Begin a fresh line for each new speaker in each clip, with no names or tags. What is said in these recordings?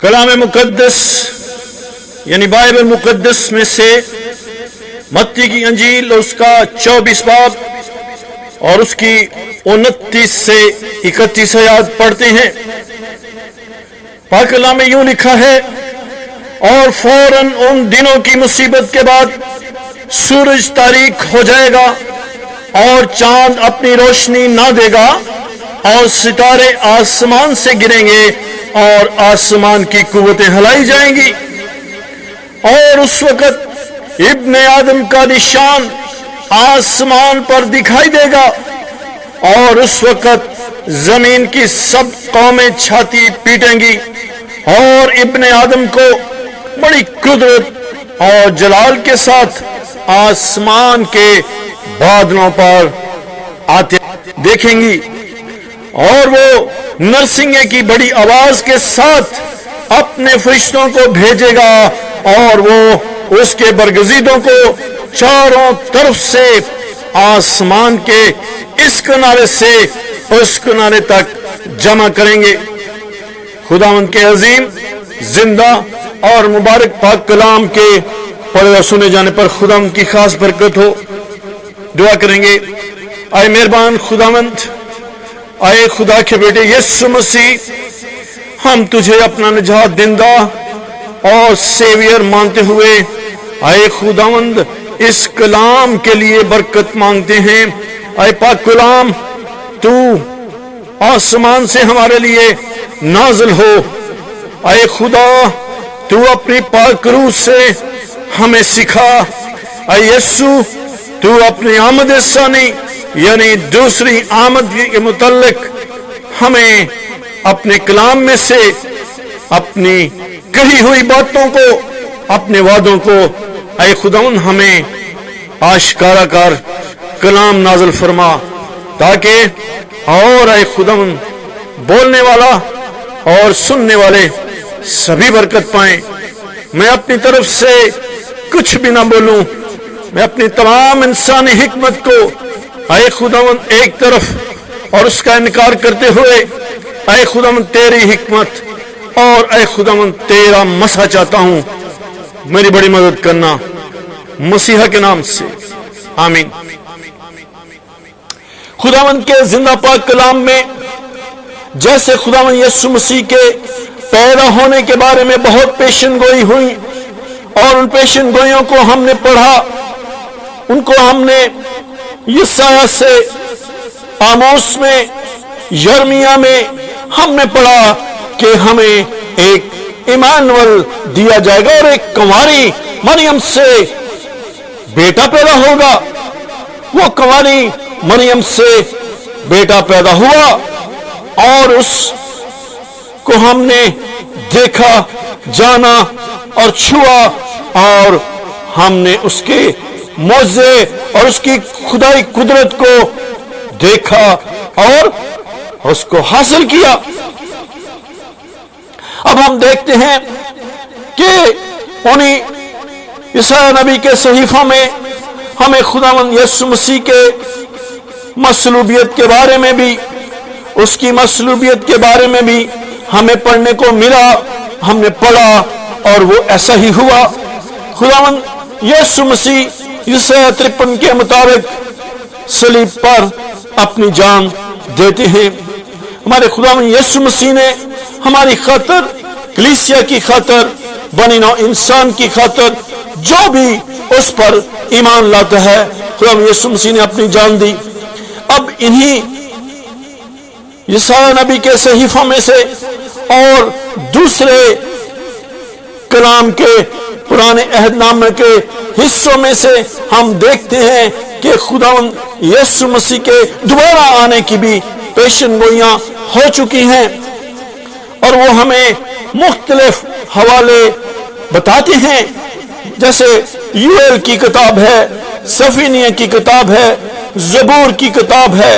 کلام مقدس یعنی بائبل مقدس میں سے متی کی انجیل اس کا 24 باب اور اس کی 29 سے 31 آیات پڑھتے ہیں۔ پاک کلام میں یوں لکھا ہے، اور فوراً ان دنوں کی مصیبت کے بعد سورج تاریک ہو جائے گا اور چاند اپنی روشنی نہ دے گا اور ستارے آسمان سے گریں گے اور آسمان کی قوتیں ہلائی جائیں گی، اور اس وقت ابن آدم کا نشان آسمان پر دکھائی دے گا، اور اس وقت زمین کی سب قومیں چھاتی پیٹیں گی اور ابن آدم کو بڑی قدرت اور جلال کے ساتھ آسمان کے بادلوں پر آتے دیکھیں گی، اور وہ نرسنگے کی بڑی آواز کے ساتھ اپنے فرشتوں کو بھیجے گا، اور وہ اس کے برگزیدوں کو چاروں طرف سے آسمان کے اس کنارے سے اس کنارے تک جمع کریں گے۔ خداوند کے عظیم زندہ اور مبارک پاک کلام کے پڑھے اور سنے جانے پر خداوند کی خاص برکت ہو۔ دعا کریں گے۔ اے مہربان خداوند، اے خدا کے بیٹے یسوع مسیح، ہم تجھے اپنا نجات دہندہ اور سیویئر مانتے ہوئے اے خداوند اس کلام کے لیے برکت مانگتے ہیں۔ اے پاک کلام، تو آسمان سے ہمارے لیے نازل ہو۔ اے خدا، تو اپنی پاک روح سے ہمیں سکھا۔ اے یسوع، تو اپنی آمد ثانی یعنی دوسری آمد کے متعلق ہمیں اپنے کلام میں سے اپنی کہی ہوئی باتوں کو، اپنے وعدوں کو اے خداوند ہمیں آشکارا کر کلام نازل فرما، تاکہ اور اے خداوند بولنے والا اور سننے والے سبھی برکت پائیں۔ میں اپنی طرف سے کچھ بھی نہ بولوں، میں اپنی تمام انسانی حکمت کو اے خداوند ایک طرف اور اس کا انکار کرتے ہوئے اے خداوند تیری حکمت اور اے خداوند تیرا مسا چاہتا ہوں۔ میری بڑی مدد کرنا مسیح کے نام سے، آمین۔ خداوند کے زندہ پاک کلام میں جیسے خداوند یسوع مسیح کے پیدا ہونے کے بارے میں بہت پیشن گوئی ہوئی، اور ان پیشن گوئیوں کو ہم نے پڑھا، ان کو ہم نے یسایہ سے، آموس میں، یرمیہ میں ہم نے پڑھا کہ ہمیں ایک ایمانویل دیا جائے گا اور ایک کنواری مریم سے بیٹا پیدا ہوگا۔ وہ کنواری مریم سے بیٹا پیدا ہوا، اور اس کو ہم نے دیکھا، جانا اور چھوا، اور ہم نے اس کے معجزے اور اس کی خدائی قدرت کو دیکھا اور اس کو حاصل کیا۔ اب ہم دیکھتے ہیں کہ انہی یسایہ نبی کے صحیفوں میں ہمیں خداوند یسوع مسیح کے مصلوبیت کے بارے میں بھی، اس کی مصلوبیت کے بارے میں بھی ہمیں پڑھنے کو ملا، ہم نے پڑھا اور وہ ایسا ہی ہوا۔ خداوند یسوع مسیح یسایہ 53 کے مطابق صلیب پر اپنی جان دیتے ہیں۔ ہمارے خداوند یسوع مسیح نے ہماری خاطر، کلیسیا کی خاطر، بنی نوع انسان کی خاطر جو بھی اس پر ایمان لاتا ہے، خداوند یسوع مسیح نے اپنی جان دی۔ اب انہی یسایہ نبی کے صحیفوں میں سے اور دوسرے کلام کے پرانے عہد نامے کے حصوں میں سے ہم دیکھتے ہیں کہ خداوند یسوع مسیح کے دوبارہ آنے کی بھی پیشن گوئیاں ہو چکی ہیں، اور وہ ہمیں مختلف حوالے بتاتے ہیں، جیسے یوئیل کی کتاب ہے، صفینیہ کی کتاب ہے، زبور کی کتاب ہے،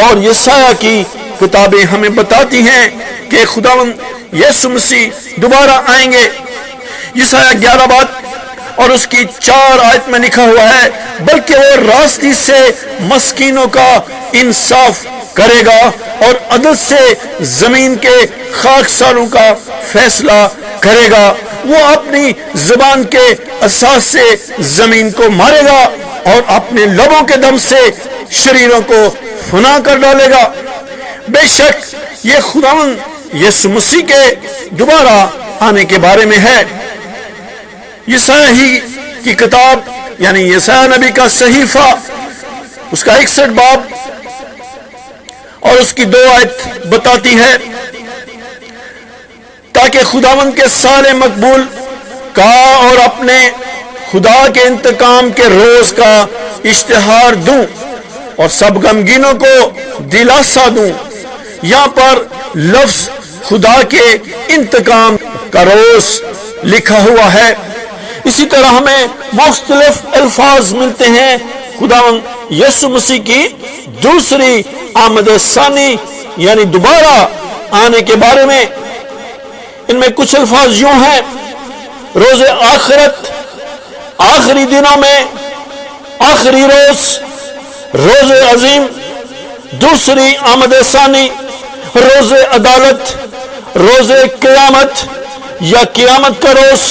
اور یسایہ کی کتابیں ہمیں بتاتی ہیں کہ خداوند یسوع مسیح دوبارہ آئیں گے۔ یسایہ 11 بات اور اس کی 4 آیت میں لکھا ہوا ہے، بلکہ وہ راستی سے مسکینوں کا انصاف کرے گا اور عدل سے زمین کے خاکساروں کا فیصلہ کرے گا، وہ اپنی زبان کے اساس سے زمین کو مارے گا اور اپنے لبوں کے دم سے شریروں کو فنا کر ڈالے گا۔ بے شک یہ خداوند یسوع مسیح کے دوبارہ آنے کے بارے میں ہے۔ یسائی کی کتاب یعنی یسائی نبی کا صحیفہ، اس کا 61 باب اور اس کی 2 آیت بتاتی ہے، تاکہ خداوند کے سال مقبول کا اور اپنے خدا کے انتقام کے روز کا اشتہار دوں اور سب غمگینوں کو دلاسا دوں۔ یہاں پر لفظ خدا کے انتقام کا روز لکھا ہوا ہے۔ اسی طرح ہمیں مختلف الفاظ ملتے ہیں خداوند یسوع مسیح کی دوسری آمد ثانی یعنی دوبارہ آنے کے بارے میں۔ ان میں کچھ الفاظ یوں ہیں: روز آخرت، آخری دنوں میں، آخری روز، روز عظیم، دوسری آمد ثانی، روز عدالت، روز قیامت یا قیامت کا روز،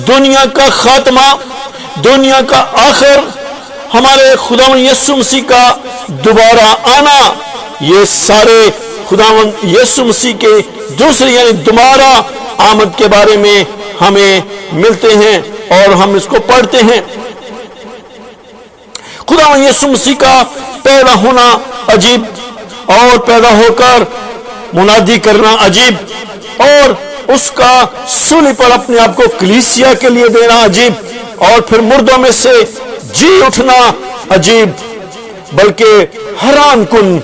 دنیا کا خاتمہ، دنیا کا آخر، ہمارے خداوند یسوع مسیح کا دوبارہ آنا، یہ سارے خداوند یسوع مسیح کے دوسری یعنی دوبارہ آمد کے بارے میں ہمیں ملتے ہیں اور ہم اس کو پڑھتے ہیں۔ خداوند یسوع مسیح کا پیدا ہونا عجیب اور پیدا ہو کر منادی کرنا عجیب اور اس کا صلیب پر اپنے آپ کو کلیسیا کے لیے دینا عجیب اور پھر مردوں میں سے جی اٹھنا عجیب بلکہ حیران کن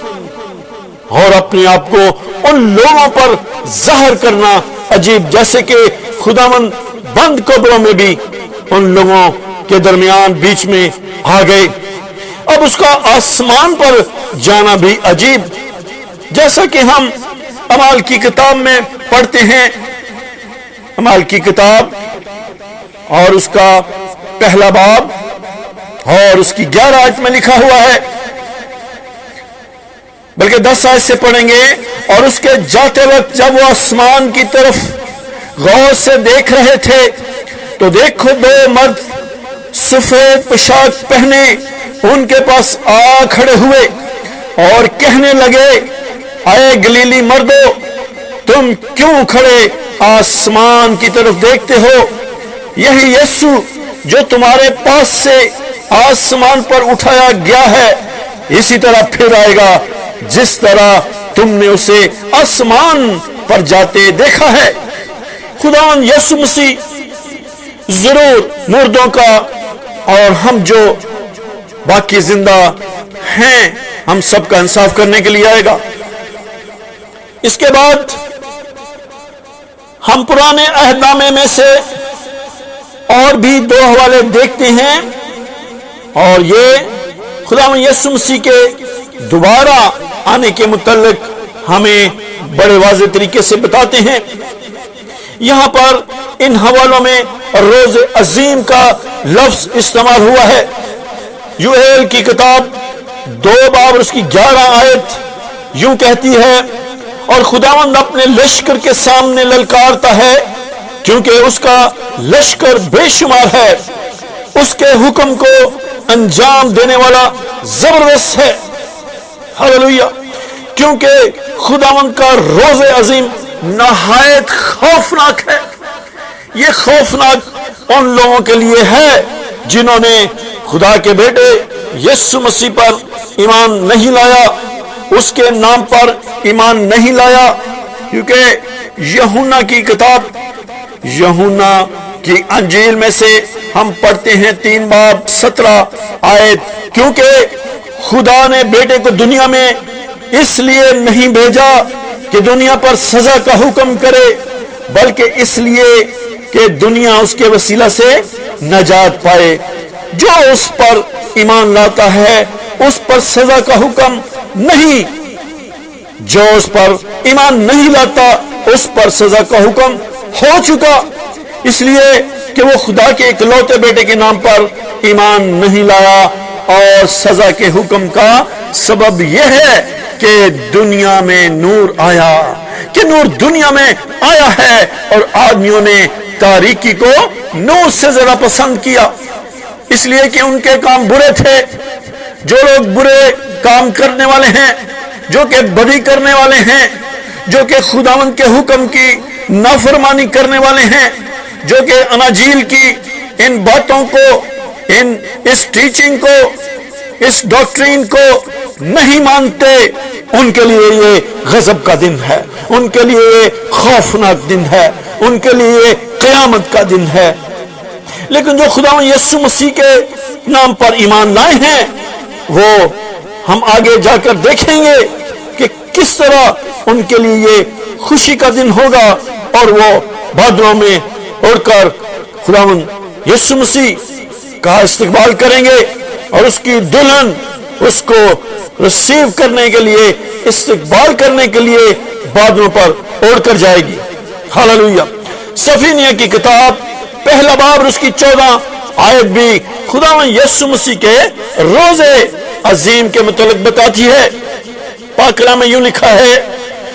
اور اپنے آپ کو ان لوگوں پر ظاہر کرنا عجیب جیسے کہ خداوند بند قبروں میں بھی ان لوگوں کے درمیان بیچ میں آ گئے۔ اب اس کا آسمان پر جانا بھی عجیب جیسا کہ ہم اعمال کی کتاب میں پڑھتے ہیں۔ اعمال کی کتاب اور اس کا 1 باب اور اس کی 11 آیت میں لکھا ہوا ہے، بلکہ 10 آیت سے پڑھیں گے۔ اور اس کے جاتے وقت جب وہ آسمان کی طرف غور سے دیکھ رہے تھے تو دیکھو 2 مرد سفید پوشاک پہنے ان کے پاس آ کھڑے ہوئے اور کہنے لگے، اے گلیلی مردو، تم کیوں کھڑے آسمان کی طرف دیکھتے ہو؟ یہی یسوع جو تمہارے پاس سے آسمان پر اٹھایا گیا ہے اسی طرح پھر آئے گا جس طرح تم نے اسے آسمان پر جاتے دیکھا ہے۔ خداوند یسوع مسیح ضرور مردوں کا اور ہم جو باقی زندہ ہیں ہم سب کا انصاف کرنے کے لیے آئے گا۔ اس کے بعد ہم پرانے عہد نامے میں سے اور بھی 2 حوالے دیکھتے ہیں اور یہ خداوند یسوع مسیح کے دوبارہ آنے کے متعلق ہمیں بڑے واضح طریقے سے بتاتے ہیں۔ یہاں پر ان حوالوں میں روز عظیم کا لفظ استعمال ہوا ہے۔ یوئیل کی کتاب 2 باب اور اس کی 11 آیت یوں کہتی ہے، اور خداوند اپنے لشکر کے سامنے للکارتا ہے کیونکہ اس کا لشکر بے شمار ہے، اس کے حکم کو انجام دینے والا زبردست ہے۔ ہاللویا! کیونکہ خداوند کا روز عظیم نہایت خوفناک ہے۔ یہ خوفناک ان لوگوں کے لیے ہے جنہوں نے خدا کے بیٹے یسوع مسیح پر ایمان نہیں لایا، اس کے نام پر ایمان نہیں لایا۔ کیونکہ یوحنا کی کتاب، یوحنا کی انجیل میں سے ہم پڑھتے ہیں 3 باب 17 آیت، کیونکہ خدا نے بیٹے کو دنیا میں اس لیے نہیں بھیجا کہ دنیا پر سزا کا حکم کرے بلکہ اس لیے کہ دنیا اس کے وسیلہ سے نجات پائے۔ جو اس پر ایمان لاتا ہے اس پر سزا کا حکم نہیں، جو اس پر ایمان نہیں لاتا اس پر سزا کا حکم ہو چکا، اس لیے کہ وہ خدا کے اکلوتے بیٹے کے نام پر ایمان نہیں لایا۔ اور سزا کے حکم کا سبب یہ ہے کہ دنیا میں نور آیا کہ نور دنیا میں آیا ہے اور آدمیوں نے تاریکی کو نور سے زیادہ پسند کیا، اس لیے کہ ان کے کام برے تھے۔ جو لوگ برے کام کرنے والے ہیں، جو کہ بدی کرنے والے ہیں، جو کہ خداوند کے حکم کی نافرمانی کرنے والے ہیں، جو کہ اناجیل کی ان باتوں کو، اس ٹیچنگ کو، اس ڈاکٹرین کو نہیں مانتے، ان کے لیے یہ غضب کا دن ہے، ان کے لیے یہ خوفناک دن ہے، ان کے لیے یہ قیامت کا دن ہے۔ لیکن جو خداوند یسوع مسیح کے نام پر ایمان لائے ہیں، وہ ہم آگے جا کر دیکھیں گے کہ کس طرح ان کے لیے یہ خوشی کا دن ہوگا، اور وہ بادلوں میں اڑ کر خداوند یسوع مسیح کا استقبال کریں گے، اور اس کی دلہن اس کو ریسیو کرنے کے لیے، استقبال کرنے کے لیے بادلوں پر اڑ کر جائے گی۔ ہاللویا۔ سفینیہ کی کتاب پہلا باب اور اس کی 14 آیت بھی خداوند یسوع مسیح کے روزے عظیم کے متعلق بتاتی ہے۔ پاک کلام میں یوں لکھا ہے،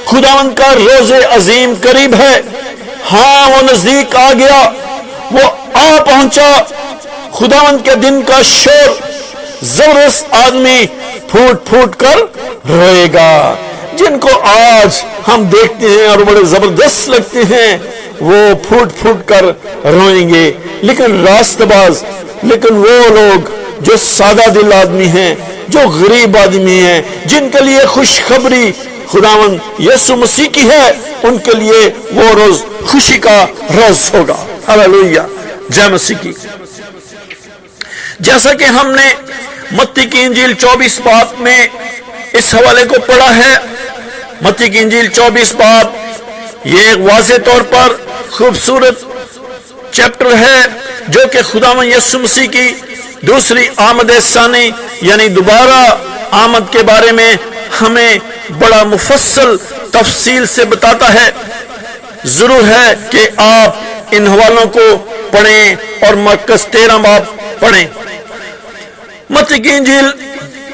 خداوند کا روز عظیم قریب ہے، ہاں وہ نزدیک آ گیا، وہ آ پہنچا۔ خداوند کے دن کا شور، زبردست آدمی پھوٹ پھوٹ کر روئے گا۔ جن کو آج ہم دیکھتے ہیں اور بڑے زبردست لگتے ہیں، وہ پھوٹ پھوٹ کر روئیں گے۔ لیکن راست باز، لیکن وہ لوگ جو سادہ دل آدمی ہیں، جو غریب آدمی ہیں، جن کے لیے خوشخبری خداوند یسوع مسیح کی ہے، ان کے لیے وہ روز خوشی کا روز ہوگا۔ ہاللویا، جے مسیح کی۔ جیسا کہ ہم نے متی کی انجیل 24 باب میں اس حوالے کو پڑھا ہے، متی کی انجیل 24 باب یہ ایک واضح طور پر خوبصورت چیپٹر ہے، جو کہ خداوند یسوع مسیح کی دوسری آمد ثانی یعنی دوبارہ آمد کے بارے میں ہمیں بڑا مفصل تفصیل سے بتاتا ہے۔ ضرور ہے کہ آپ ان حوالوں کو پڑھیں اور مرکز 13 باب پڑھیں۔ متی کی انجیل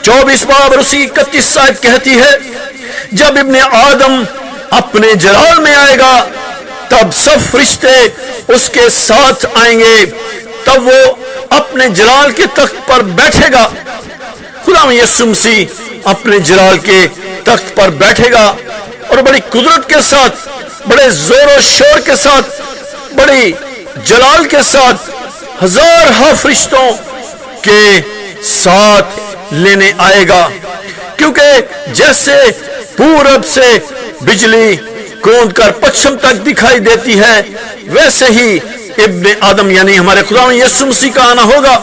24 باب اور اسی 31 آیت کہتی ہے، جب ابن آدم اپنے جلال میں آئے گا، تب سب فرشتے اس کے ساتھ آئیں گے، تب وہ اپنے جلال کے تخت پر بیٹھے گا۔ خداوند یسوع مسیح اپنے جلال کے تخت پر بیٹھے گا، اور بڑی قدرت کے ساتھ، بڑے زور و شور کے ساتھ، بڑی جلال کے ساتھ ہزارہ فرشتوں کے ساتھ لینے آئے گا۔ کیونکہ جیسے پورب سے بجلی گونج کر پچھم تک دکھائی دیتی ہے، ویسے ہی ابن آدم یعنی ہمارے خداوند یسوع مسیح کا آنا ہوگا۔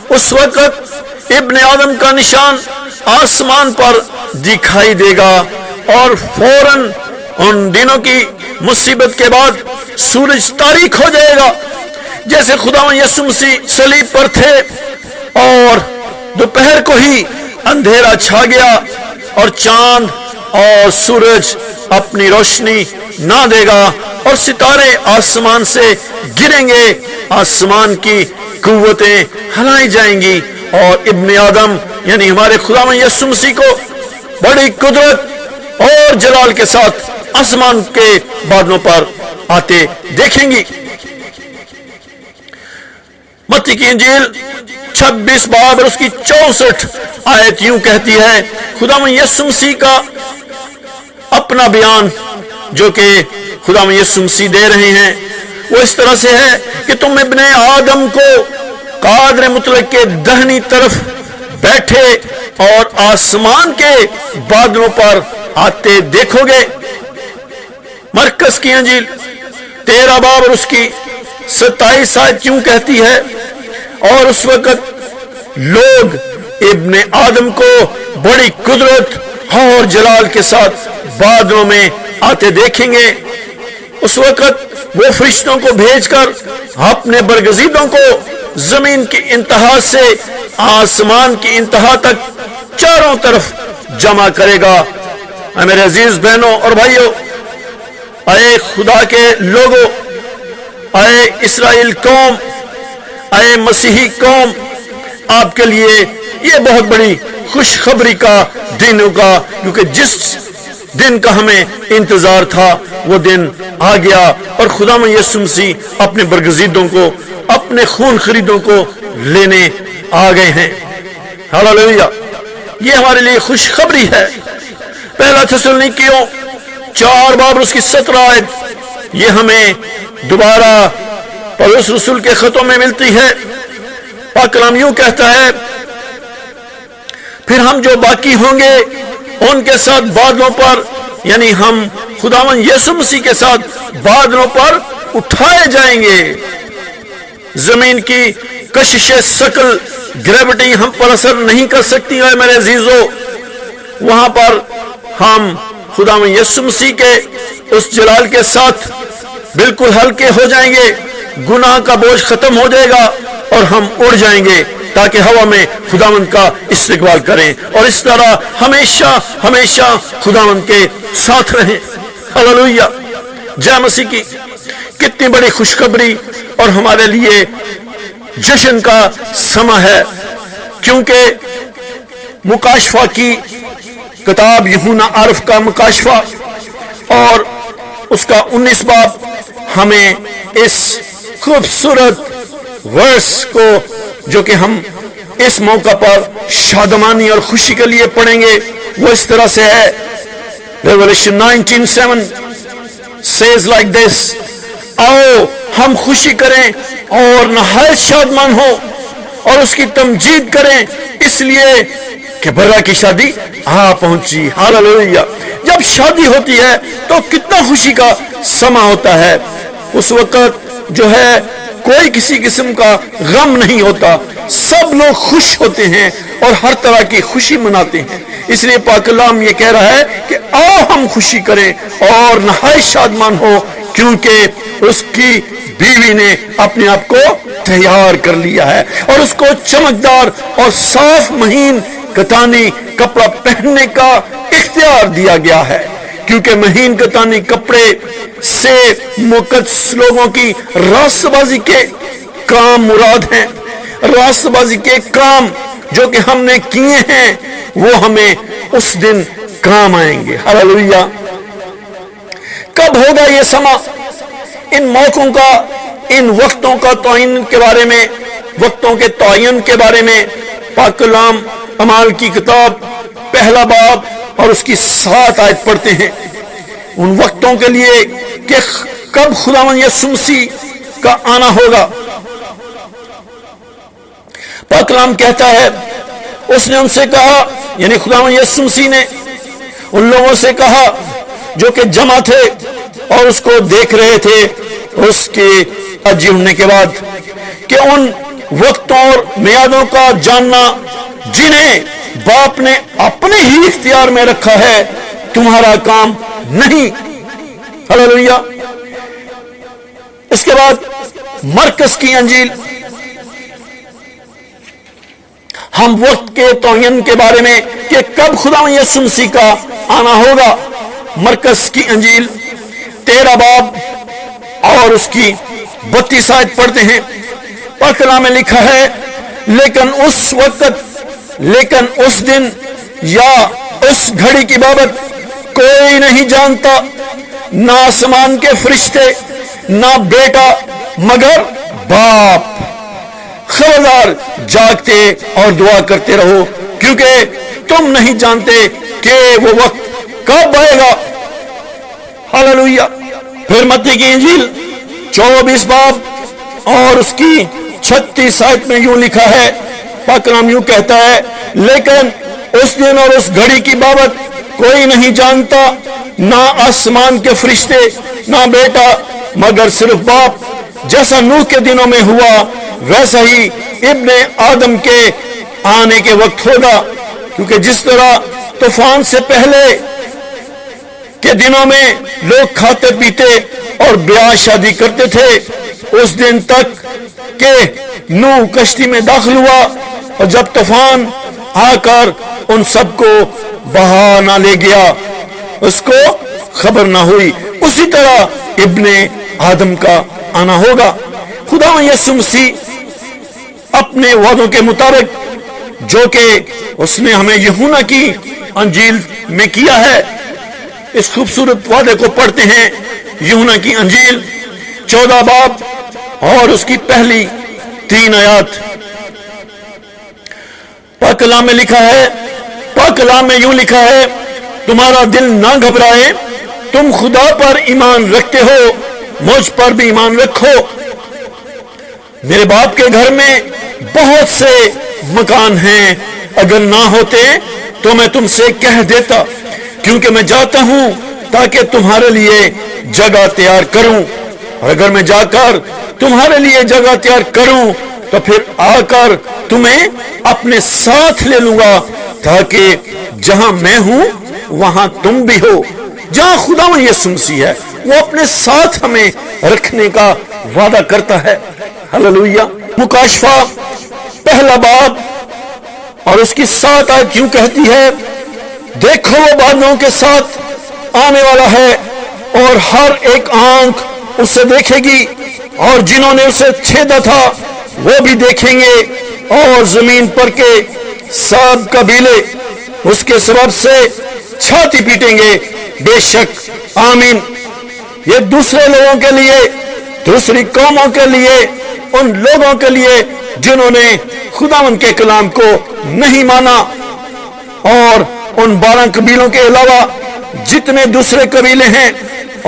اس وقت ابن آدم کا نشان آسمان پر دکھائی دے گا، اور فوراً ان دنوں کی مصیبت کے بعد سورج تاریک ہو جائے گا۔ جیسے خداوند یسوع مسیح صلیب پر تھے اور دوپہر کو ہی اندھیرا چھا گیا، اور چاند اور سورج اپنی روشنی نہ دے گا، اور ستارے آسمان سے گریں گے، آسمان کی قوتیں ہلائی جائیں گی، اور ابن آدم یعنی ہمارے خداوند یسوع مسیح کو بڑی قدرت اور جلال کے ساتھ آسمان کے بادلوں پر آتے دیکھیں گی۔ متی کی انجیل 26 باب اور اس کی 64 آیت یوں کہتی ہے، خداوند یسوع مسیح کا اپنا بیان جو کہ خداوند یسوع مسیح دے رہے ہیں، وہ اس طرح سے ہے کہ تم ابن آدم کو قادر مطلق کے دہنی طرف بیٹھے اور آسمان کے بادلوں پر آتے دیکھو گے۔ مرکز کی انجیل 13 باب اور اس کی 27 آیت کیوں کہتی ہے، اور اس وقت لوگ ابن آدم کو بڑی قدرت اور جلال کے ساتھ بادلوں میں آتے دیکھیں گے۔ اس وقت وہ فرشتوں کو بھیج کر اپنے برگزیدوں کو زمین کی انتہا سے آسمان کی انتہا تک چاروں طرف جمع کرے گا۔ اے میرے عزیز بہنوں اور بھائیوں، اے خدا کے لوگوں، اے اسرائیل قوم، اے مسیحی قوم، آپ کے لیے یہ بہت بڑی خوشخبری کا دن ہوگا، کیونکہ جس دن کا ہمیں انتظار تھا وہ دن آ گیا، اور خداوند یسوع مسیح اپنے برگزیدوں کو، اپنے خون خریدوں کو لینے آ گئے ہیں۔ ہاللیلویہ! یہ ہمارے لیے خوشخبری ہے۔ پہلا تھسلونیکیوں 4 باب اس کی 17 آیت یہ ہمیں دوبارہ پولس رسول کے خطوں میں ملتی ہے۔ پاک کلام یوں کہتا ہے، پھر ہم جو باقی ہوں گے ان کے ساتھ بادلوں پر، یعنی ہم خداوند یسوع مسیح کے ساتھ بادلوں پر اٹھائے جائیں گے۔ زمین کی کشش ثقل، گریوٹی ہم پر اثر نہیں کر سکتی ہے میرے عزیزو۔ وہاں پر ہم خداوند یسوع مسیح کے اس جلال کے ساتھ بالکل ہلکے ہو جائیں گے، گناہ کا بوجھ ختم ہو جائے گا اور ہم اڑ جائیں گے تاکہ ہوا میں خداوند کا استقبال کریں، اور اس طرح ہمیشہ ہمیشہ خداوند کے ساتھ رہیں۔ ہاللیلویہ! جے مسیح کی کتنی بڑی خوشخبری اور ہمارے لیے جشن کا سماں ہے، کیونکہ مکاشفہ کی کتاب، یوحنا عارف کا مکاشفہ اور اس کا 19 باب ہمیں اس خوبصورت ورس کو، جو کہ ہم اس موقع پر شادمانی اور خوشی کے لیے پڑھیں گے، وہ اس طرح سے ہے۔ Revelation 19:7 says like this، آؤ ہم خوشی کریں اور نہایت شادمان ہو اور اس کی تمجید کریں، اس لیے کہ برا کی شادی آ پہنچی۔ ہاللیلویہ! جب شادی ہوتی ہے تو کتنا خوشی کا سماں ہوتا ہے۔ اس وقت جو ہے کوئی کسی قسم کا غم نہیں ہوتا، سب لوگ خوش ہوتے ہیں اور ہر طرح کی خوشی مناتے ہیں۔ اس لیے پاک کلام یہ کہہ رہا ہے کہ آؤ ہم خوشی کریں اور نہایت شادمان ہو، کیونکہ اس کی بیوی نے اپنے آپ کو تیار کر لیا ہے اور اس کو چمکدار اور صاف مہین کتانی کپڑا پہننے کا اختیار دیا گیا ہے، کیونکہ مہین کتانی کپڑے سے مقدس لوگوں کی راست بازی کے کام مراد ہیں۔ راست بازی کے کام جو کہ ہم نے کیے ہیں وہ ہمیں اس دن کام آئیں گے۔ ہاللیلویہ! کب ہوگا یہ سماں؟ ان موقعوں کا، ان وقتوں کا تعین کے بارے میں، وقتوں کے تعین کے بارے میں پاک کلام اعمال کی کتاب 1 باب اور اس کی 7 آیت پڑھتے ہیں، ان وقتوں کے لیے کہ کب خداوند یسوع مسیح کا آنا ہوگا۔ پاک کلام کہتا ہے، اس نے ان سے کہا، یعنی خداوند یسوع مسیح نے ان لوگوں سے کہا جو کہ جمع تھے اور اس کو دیکھ رہے تھے اس کے اجی ہونے کے بعد، کہ ان وقتوں اور میعادوں کا جاننا جنہیں باپ نے اپنے ہی اختیار میں رکھا ہے تمہارا کام نہیں۔ ہاللیلویہ! اس کے بعد مرکز کی انجیل، ہم وقت کے تعین کے بارے میں کہ کب خداوند یسوع مسیح کا آنا ہوگا، مرکز کی انجیل 13 باب اور اس کی 32 آیت پڑھتے ہیں۔ پاک کلام میں لکھا ہے، لیکن اس وقت، لیکن اس دن یا اس گھڑی کی بابت کوئی نہیں جانتا، نہ آسمان کے فرشتے، نہ بیٹا، مگر باپ۔ خبردار جاگتے اور دعا کرتے رہو، کیونکہ تم نہیں جانتے کہ وہ وقت کب آئے گا۔ ہاللیلویہ! پھر متی کی انجیل 24 باب اور اس کی 36 آیت میں یوں لکھا ہے، پاک کلام یوں کہتا ہے، لیکن اس دن اور اس گھڑی کی بابت کوئی نہیں جانتا، نہ آسمان کے فرشتے، نہ بیٹا، مگر صرف باپ۔ جیسا نوح کے دنوں میں ہوا ویسا ہی ابن آدم کے آنے کے وقت ہوگا، کیونکہ جس طرح طوفان سے پہلے کے دنوں میں لوگ کھاتے پیتے اور بیاہ شادی کرتے تھے، اس دن تک کہ نوح کشتی میں داخل ہوا، اور جب طوفان آ کر ان سب کو بہا نہ لے گیا، اس کو خبر نہ ہوئی، اسی طرح ابن آدم کا آنا ہوگا۔ خداوند یسوع مسیح اپنے وعدوں کے مطابق جو کہ اس نے ہمیں یوحنا کی انجیل میں کیا ہے، اس خوبصورت وعدے کو پڑھتے ہیں یوحنا کی انجیل 14 باب اور اس کی پہلی 3 آیات۔ پاک کلام میں لکھا ہے، پاک کلام میں یوں لکھا ہے، تمہارا دل نہ گھبرائے، تم خدا پر ایمان رکھتے ہو، مجھ پر بھی ایمان رکھو۔ میرے باپ کے گھر میں بہت سے مکان ہیں، اگر نہ ہوتے تو میں تم سے کہہ دیتا، کیونکہ میں جاتا ہوں تاکہ تمہارے لیے جگہ تیار کروں، اور اگر میں جا کر تمہارے لیے جگہ تیار کروں تو پھر آ کر تمہیں اپنے ساتھ لے لوں گا، تاکہ جہاں میں ہوں وہاں تم بھی ہو۔ جہاں خداوند یسوع مسیح ہے وہ اپنے ساتھ ہمیں رکھنے کا وعدہ کرتا ہے۔ ہلیلویہ۔ مکاشفہ پہلا باب اور اس کی 7 آیت کیوں کہتی ہے، دیکھو وہ بادلوں کے ساتھ آنے والا ہے، اور ہر ایک آنکھ اسے دیکھے گی، اور جنہوں نے اسے چھیدا تھا وہ بھی دیکھیں گے، اور زمین پر کے سب قبیلے اس کے سبب سے چھاتی پیٹیں گے۔ بے شک آمین۔ یہ دوسرے لوگوں کے لیے، دوسری قوموں کے لیے، ان لوگوں کے لیے جنہوں نے خداوند کے کلام کو نہیں مانا، اور ان 12 قبیلوں کے علاوہ جتنے دوسرے قبیلے ہیں،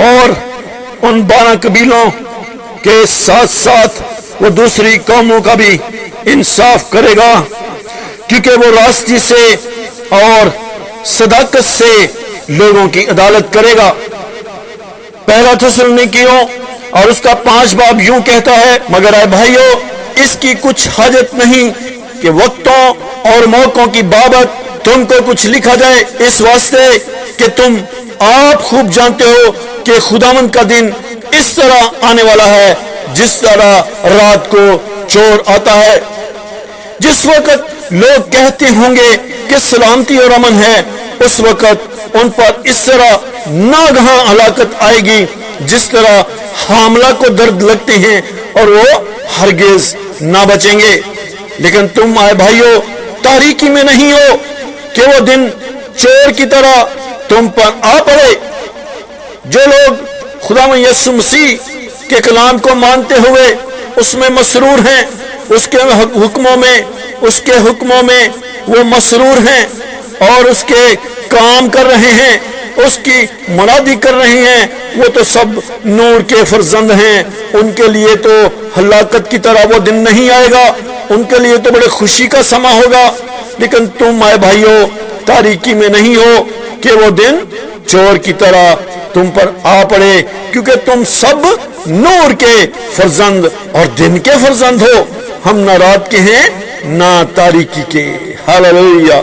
اور ان 12 قبیلوں کے ساتھ ساتھ وہ دوسری قوموں کا بھی انصاف کرے گا، کیونکہ وہ راستی سے اور صداقت سے لوگوں کی عدالت کرے گا۔ پہلا تسلونیکیوں اور اس کا 5 باب یوں کہتا ہے، مگر اے بھائیو اس کی کچھ حاجت نہیں کہ وقتوں اور موقعوں کی بابت تم کو کچھ لکھا جائے، اس واسطے کہ تم آپ خوب جانتے ہو کہ خداوند کا دن اس طرح آنے والا ہے جس طرح رات کو چور آتا ہے۔ جس وقت لوگ کہتے ہوں گے کہ سلامتی اور امن ہے، اس وقت ان پر اس طرح ناگہاں ہلاکت آئے گی جس طرح حاملہ کو درد لگتے ہیں، اور وہ ہرگز نہ بچیں گے۔ لیکن تم آئے بھائیو تاریکی میں نہیں ہو کہ وہ دن چور کی طرح تم پر آ پڑے۔ جو لوگ خداوند یسوع مسیح کے کلام کو مانتے ہوئے اس میں مسرور ہیں، اس کے حکموں میں وہ مسرور ہیں اور اس کے کام کر رہے ہیں، اس کی منادی کر رہے ہیں، وہ تو سب نور کے فرزند ہیں۔ ان کے لیے تو ہلاکت کی طرح وہ دن نہیں آئے گا، ان کے لیے تو بڑے خوشی کا سما ہوگا۔ لیکن تم آئے بھائیو تاریکی میں نہیں ہو کہ وہ دن چور کی طرح تم پر آ پڑے، کیونکہ تم سب نور کے فرزند اور دن کے فرزند ہو۔ ہم نہ رات کے ہیں نہ تاریکی کے۔ ہلیلویہ۔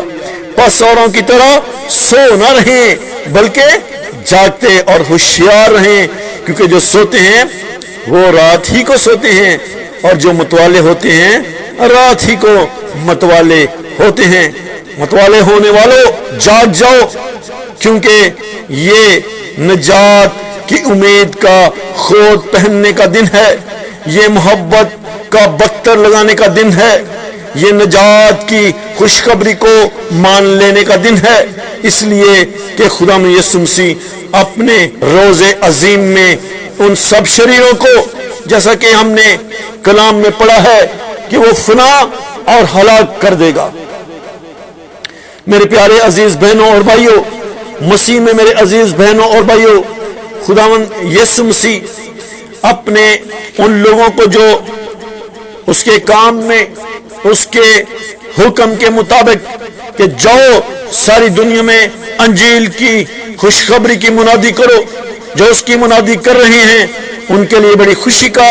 پس اوروں کی طرح سو نہ رہیں بلکہ جاگتے اور ہوشیار رہیں، کیونکہ جو سوتے ہیں وہ رات ہی کو سوتے ہیں، اور جو متوالے ہوتے ہیں رات ہی کو متوالے ہوتے ہیں۔ متوالے ہونے والوں جاگ جاؤ، کیونکہ یہ نجات کی امید کا خوت پہننے کا دن ہے، یہ محبت کا بختر لگانے کا دن ہے، یہ نجات کی خوشخبری کو مان لینے کا دن ہے۔ اس لیے کہ خدا میں یسوع مسیح اپنے روز عظیم میں ان سب شریروں کو، جیسا کہ ہم نے کلام میں پڑھا ہے کہ وہ فنا اور ہلاک کر دے گا۔ میرے پیارے عزیز بہنوں اور بھائیوں، مسیح میں میرے عزیز بہنوں اور بھائیوں، خداوند یسوع مسیح اپنے ان لوگوں کو جو اس کے کام میں اس کے حکم کے مطابق کہ جاؤ ساری دنیا میں انجیل کی خوشخبری کی منادی کرو، جو اس کی منادی کر رہے ہیں ان کے لیے بڑی خوشی کا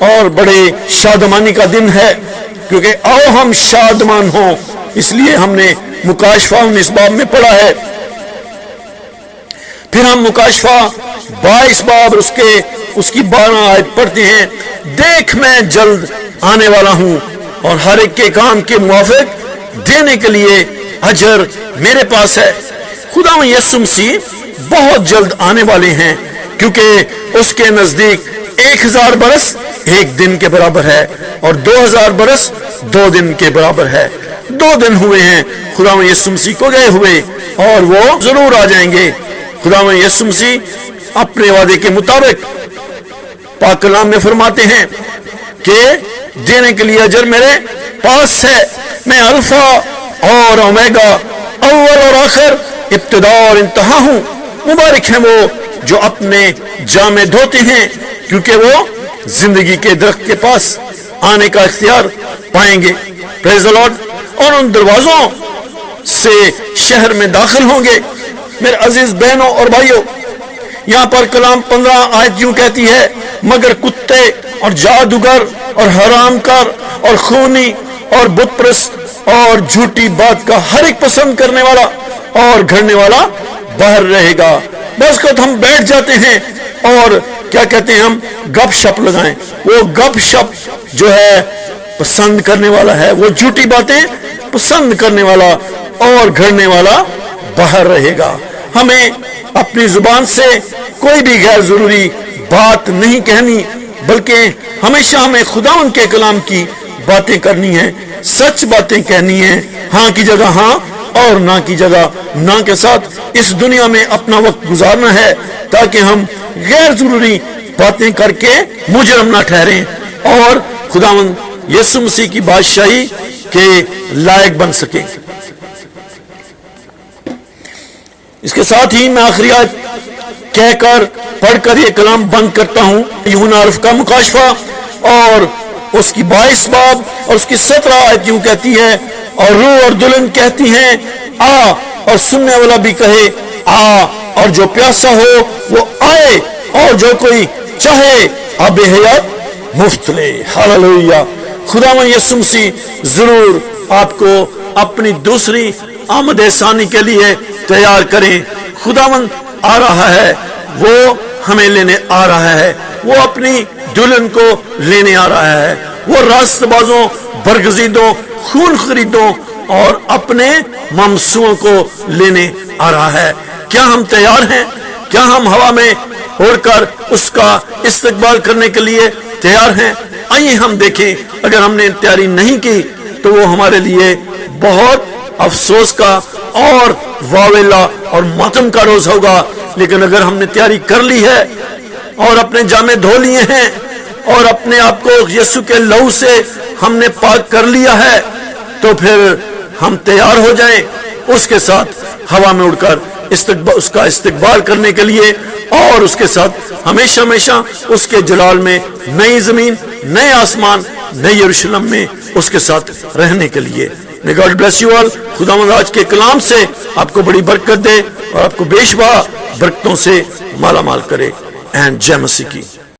اور بڑے شادمانی کا دن ہے، کیونکہ آؤ ہم شادمان ہوں۔ اس لیے ہم نے مکاشفہ 19 باب میں پڑھا ہے۔ پھر ہم مکاشفہ 22 باب اس کی 12 آیت پڑھتے ہیں، دیکھ میں جلد آنے والا ہوں اور ہر ایک کے کام کے موافق دینے کے لیے اجر میرے پاس ہے۔ خدا یسوع مسیح بہت جلد آنے والے ہیں، کیونکہ اس کے نزدیک 1000 برس ایک دن کے برابر ہے اور 2000 برس 2 دن کے برابر ہے۔ 2 دن ہوئے ہیں خدا یسوع مسیح کو گئے ہوئے، اور وہ ضرور آ جائیں گے۔ خداوند یسوع مسیح اپنے وعدے کے مطابق پاک کلام میں فرماتے ہیں کہ دینے کے لیے اجر میرے پاس ہے، میں الفا اور اومیگا، اول اور آخر، ابتدا اور انتہا ہوں۔ مبارک ہیں وہ جو اپنے جامے دھوتے ہیں، کیونکہ وہ زندگی کے درخت کے پاس آنے کا اختیار پائیں گے۔ پریز دی لارڈ۔ اور ان دروازوں سے شہر میں داخل ہوں گے۔ میرے عزیز بہنوں اور بھائیوں، یہاں پر کلام 15 آیت یوں کہتی ہے، مگر کتے اور جادوگر اور حرام کار اور خونی اور بت پرست اور جھوٹی بات کا ہر ایک پسند کرنے والا اور گھڑنے والا باہر رہے گا۔ بس کو ہم بیٹھ جاتے ہیں اور کیا کہتے ہیں، ہم گپ شپ لگائیں، وہ گپ شپ جو ہے پسند کرنے والا ہے، وہ جھوٹی باتیں پسند کرنے والا اور گھڑنے والا باہر رہے گا۔ ہمیں اپنی زبان سے کوئی بھی غیر ضروری بات نہیں کہنی، بلکہ ہمیشہ ہمیں خداوند کے کلام کی باتیں کرنی ہیں، سچ باتیں کہنی ہیں، ہاں کی جگہ ہاں اور نہ کی جگہ نہ کے ساتھ اس دنیا میں اپنا وقت گزارنا ہے، تاکہ ہم غیر ضروری باتیں کر کے مجرم نہ ٹھہریں اور خداوند یسوع مسیح کی بادشاہی کے لائق بن سکیں۔ اس کے ساتھ ہی میں آخری آیت کہہ کر پڑھ کر یہ کلام بند کرتا ہوں۔ یوحنا عرف کا مکاشفہ اور اس کی 22 باب اور اس کی 17 آیت یوں کہتی ہے، اور روح اور دلہن کہتی ہیں آ، اور سننے والا بھی کہے آ، اور جو پیاسا ہو وہ آئے، اور جو کوئی چاہے آب حیات مفت لے۔ ہاللویہ۔ خداوند یسوع مسیح ضرور آپ کو اپنی دوسری آمد ثانی کے لیے تیار کریں۔ خداوند آ رہا ہے، وہ ہمیں لینے آ رہا ہے، وہ اپنی دلہن کو لینے آ رہا ہے، وہ راست بازوں، برگزیدوں، خون خریدوں اور اپنے ممسوعوں کو لینے آ رہا ہے۔ کیا ہم تیار ہیں؟ کیا ہم ہوا میں اڑ کر اس کا استقبال کرنے کے لیے تیار ہیں؟ آئیے ہم دیکھیں، اگر ہم نے تیاری نہیں کی تو وہ ہمارے لیے بہت افسوس کا اور واویلا اور ماتم کا روز ہوگا، لیکن اگر ہم نے تیاری کر لی ہے اور اپنے جامے دھو لیے ہیں اور اپنے آپ کو یسوع کے لہو سے ہم نے پاک کر لیا ہے، تو پھر ہم تیار ہو جائیں اس کے ساتھ ہوا میں اڑ کر اس کا استقبال کرنے کے لیے، اور اس کے ساتھ ہمیشہ ہمیشہ اس کے جلال میں نئی زمین، نئے آسمان، نئی یروشلم میں اس کے ساتھ رہنے کے لیے۔ May God bless you all۔ خداوند آج کے کلام سے آپ کو بڑی برکت دے اور آپ کو بے شبہ برکتوں سے مالا مال کرے۔ اینڈ جے مسیح کی۔